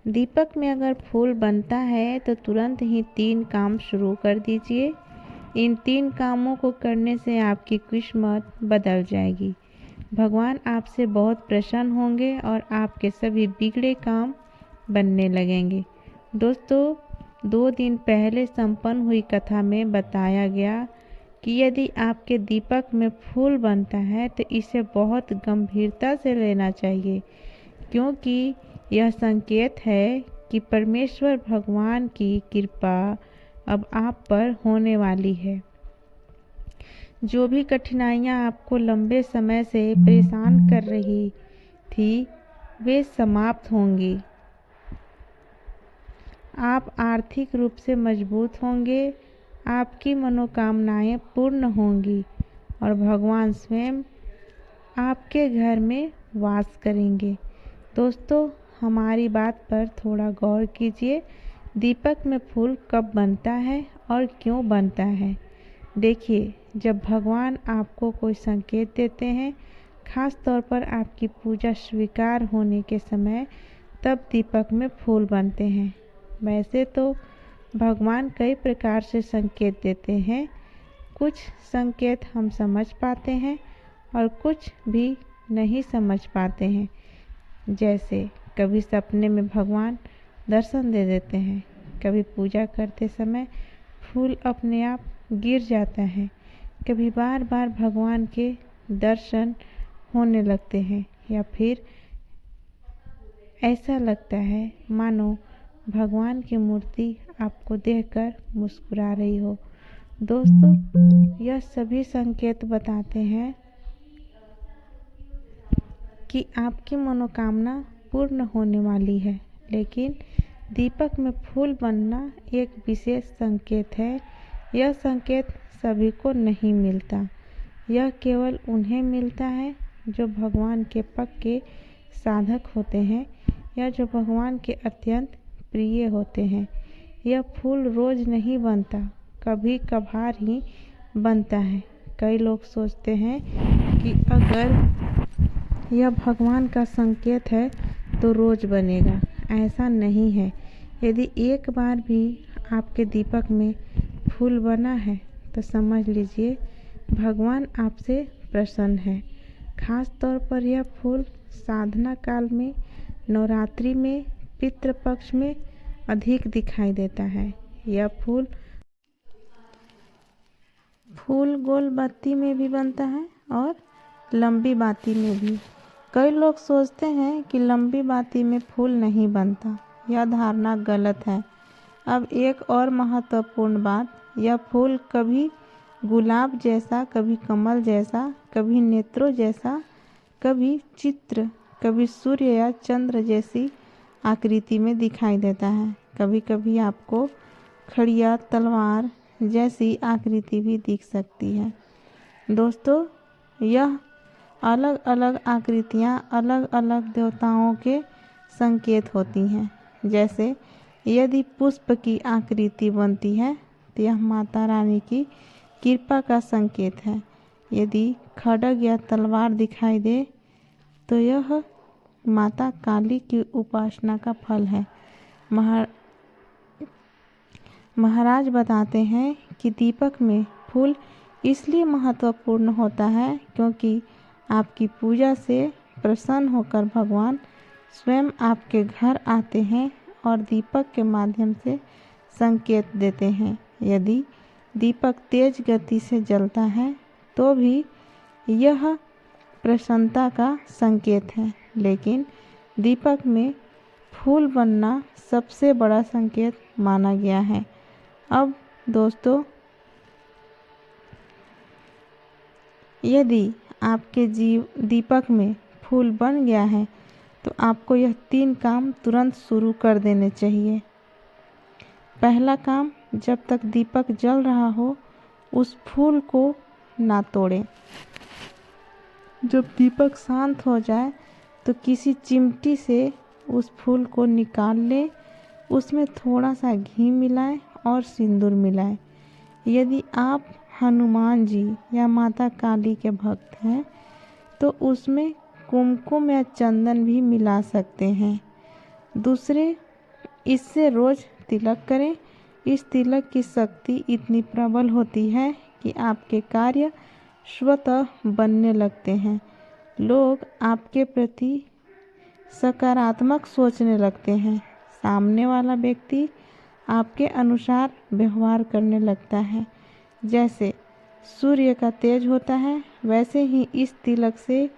दीपक में अगर फूल बनता है तो तुरंत ही 3 काम शुरू कर दीजिए। इन 3 कामों को करने से आपकी किस्मत बदल जाएगी। भगवान आपसे बहुत प्रसन्न होंगे और आपके सभी बिगड़े काम बनने लगेंगे। दोस्तों, 2 दिन पहले संपन्न हुई कथा में बताया गया कि यदि आपके दीपक में फूल बनता है तो इसे बहुत गंभीरता से लेना चाहिए, क्योंकि यह संकेत है कि परमेश्वर भगवान की कृपा अब आप पर होने वाली है। जो भी कठिनाइयाँ आपको लंबे समय से परेशान कर रही थी, वे समाप्त होंगी। आप आर्थिक रूप से मजबूत होंगे, आपकी मनोकामनाएं पूर्ण होंगी और भगवान स्वयं आपके घर में वास करेंगे। दोस्तों, हमारी बात पर थोड़ा गौर कीजिए। दीपक में फूल कब बनता है और क्यों बनता है? देखिए, जब भगवान आपको कोई संकेत देते हैं, खास तौर पर आपकी पूजा स्वीकार होने के समय, तब दीपक में फूल बनते हैं। वैसे तो भगवान कई प्रकार से संकेत देते हैं। कुछ संकेत हम समझ पाते हैं और कुछ भी नहीं समझ पाते हैं। जैसे कभी सपने में भगवान दर्शन दे देते हैं, कभी पूजा करते समय फूल अपने आप गिर जाता है, कभी बार बार भगवान के दर्शन होने लगते हैं, या फिर ऐसा लगता है मानो भगवान की मूर्ति आपको देखकर मुस्कुरा रही हो। दोस्तों, यह सभी संकेत बताते हैं कि आपकी मनोकामना पूर्ण होने वाली है। लेकिन दीपक में फूल बनना एक विशेष संकेत है। यह संकेत सभी को नहीं मिलता। यह केवल उन्हें मिलता है जो भगवान के पक्के साधक होते हैं या जो भगवान के अत्यंत प्रिय होते हैं। यह फूल रोज नहीं बनता, कभी कभार ही बनता है। कई लोग सोचते हैं कि अगर यह भगवान का संकेत है तो रोज बनेगा। ऐसा नहीं है। यदि एक बार भी आपके दीपक में फूल बना है तो समझ लीजिए भगवान आपसे प्रसन्न है। खास तौर पर यह फूल साधना काल में, नवरात्रि में, पितृपक्ष में अधिक दिखाई देता है। यह फूल गोल बाती में भी बनता है और लंबी बाती में भी। कई लोग सोचते हैं कि लंबी बाती में फूल नहीं बनता। यह धारणा गलत है। अब एक और महत्वपूर्ण बात, यह फूल कभी गुलाब जैसा, कभी कमल जैसा, कभी नेत्रों जैसा, कभी चित्र, कभी सूर्य या चंद्र जैसी आकृति में दिखाई देता है। कभी कभी आपको खड़िया, तलवार जैसी आकृति भी दिख सकती है। दोस्तों, यह अलग अलग आकृतियाँ अलग अलग देवताओं के संकेत होती हैं। जैसे यदि पुष्प की आकृति बनती है तो यह माता रानी की कृपा का संकेत है। यदि खड्ग या तलवार दिखाई दे तो यह माता काली की उपासना का फल है। महाराज बताते हैं कि दीपक में फूल इसलिए महत्वपूर्ण होता है क्योंकि आपकी पूजा से प्रसन्न होकर भगवान स्वयं आपके घर आते हैं और दीपक के माध्यम से संकेत देते हैं। यदि दीपक तेज गति से जलता है तो भी यह प्रसन्नता का संकेत है, लेकिन दीपक में फूल बनना सबसे बड़ा संकेत माना गया है। अब दोस्तों, यदि आपके दीपक में फूल बन गया है तो आपको यह 3 काम तुरंत शुरू कर देने चाहिए। पहला काम, जब तक दीपक जल रहा हो उस फूल को ना तोड़ें। जब दीपक शांत हो जाए तो किसी चिमटी से उस फूल को निकाल लें, उसमें थोड़ा सा घी मिलाएं और सिंदूर मिलाएं। यदि आप हनुमान जी या माता काली के भक्त हैं तो उसमें कुमकुम या चंदन भी मिला सकते हैं। दूसरे इससे रोज तिलक करें। इस तिलक की शक्ति इतनी प्रबल होती है कि आपके कार्य स्वतः बनने लगते हैं। लोग आपके प्रति सकारात्मक सोचने लगते हैं। सामने वाला व्यक्ति आपके अनुसार व्यवहार करने लगता है। जैसे सूर्य का तेज होता है, वैसे ही इस तिलक से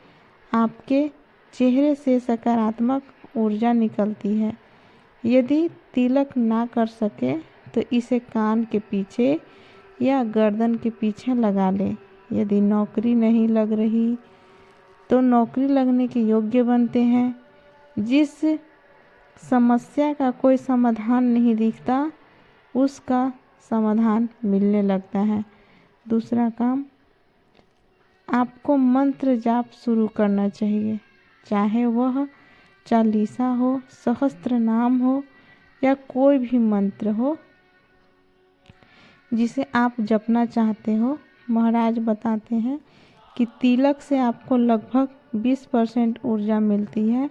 आपके चेहरे से सकारात्मक ऊर्जा निकलती है। यदि तिलक ना कर सके तो इसे कान के पीछे या गर्दन के पीछे लगा लें। यदि नौकरी नहीं लग रही तो नौकरी लगने के योग्य बनते हैं। जिस समस्या का कोई समाधान नहीं दिखता, उसका समाधान मिलने लगता है। दूसरा काम, आपको मंत्र जाप शुरू करना चाहिए। चाहे वह चालीसा हो, सहस्त्र नाम हो या कोई भी मंत्र हो जिसे आप जपना चाहते हो। महाराज बताते हैं कि तिलक से आपको लगभग 20% ऊर्जा मिलती है,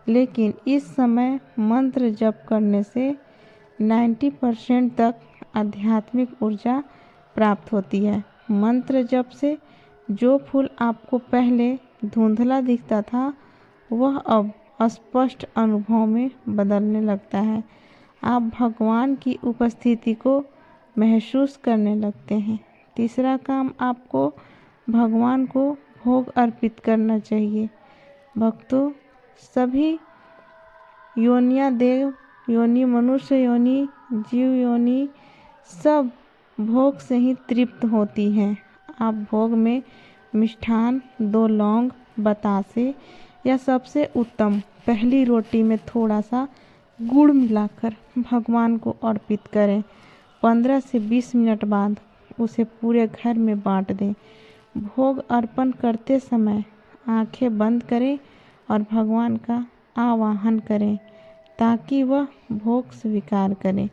लेकिन इस समय मंत्र जप करने से 90% तक आध्यात्मिक ऊर्जा प्राप्त होती है। मंत्र जप से जो फूल आपको पहले धुंधला दिखता था, वह अब स्पष्ट अनुभव में बदलने लगता है। आप भगवान की उपस्थिति को महसूस करने लगते हैं। तीसरा काम, आपको भगवान को भोग अर्पित करना चाहिए। भक्तों, सभी योनियाँ, देव योनि, मनुष्य योनि, जीव योनि, सब भोग से ही तृप्त होती हैं। आप भोग में मिष्ठान, 2 लौंग, बतासे या सबसे उत्तम पहली रोटी में थोड़ा सा गुड़ मिलाकर भगवान को अर्पित करें। 15 से 20 मिनट बाद उसे पूरे घर में बांट दें। भोग अर्पण करते समय आंखें बंद करें और भगवान का आवाहन करें ताकि वह भोग स्वीकार करें।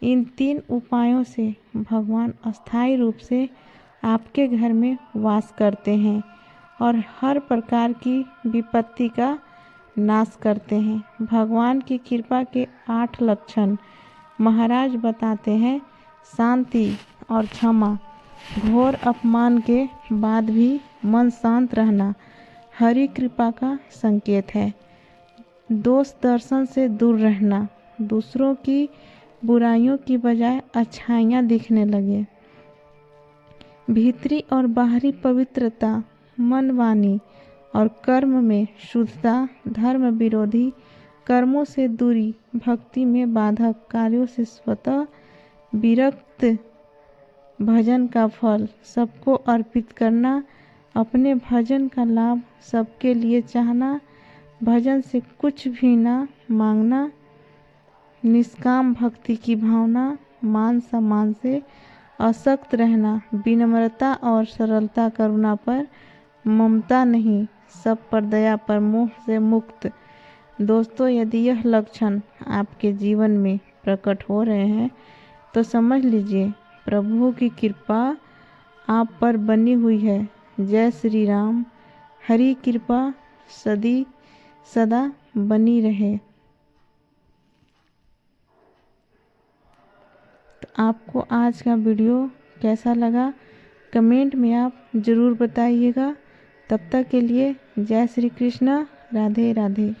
इन 3 उपायों से भगवान अस्थायी रूप से आपके घर में वास करते हैं और हर प्रकार की विपत्ति का नाश करते हैं। भगवान की कृपा के 8 लक्षण महाराज बताते हैं। शांति और क्षमा, घोर अपमान के बाद भी मन शांत रहना हरि कृपा का संकेत है। दोष दर्शन से दूर रहना, दूसरों की बुराइयों की बजाय अच्छाइयाँ दिखने लगे। भीतरी और बाहरी पवित्रता, मन, वाणी और कर्म में शुद्धता, धर्म विरोधी कर्मों से दूरी, भक्ति में बाधक कार्यों से स्वतः विरक्त, भजन का फल सबको अर्पित करना, अपने भजन का लाभ सबके लिए चाहना, भजन से कुछ भी ना मांगना, निष्काम भक्ति की भावना, मान सम्मान से असक्त रहना, विनम्रता और सरलता, करुणा पर ममता नहीं, सब पर दया पर मोह से मुक्त। दोस्तों, यदि यह लक्षण आपके जीवन में प्रकट हो रहे हैं तो समझ लीजिए प्रभु की कृपा आप पर बनी हुई है। जय श्री राम। हरि कृपा सदा बनी रहे। तो आपको आज का वीडियो कैसा लगा कमेंट में आप ज़रूर बताइएगा। तब तक के लिए जय श्री कृष्णा, राधे राधे।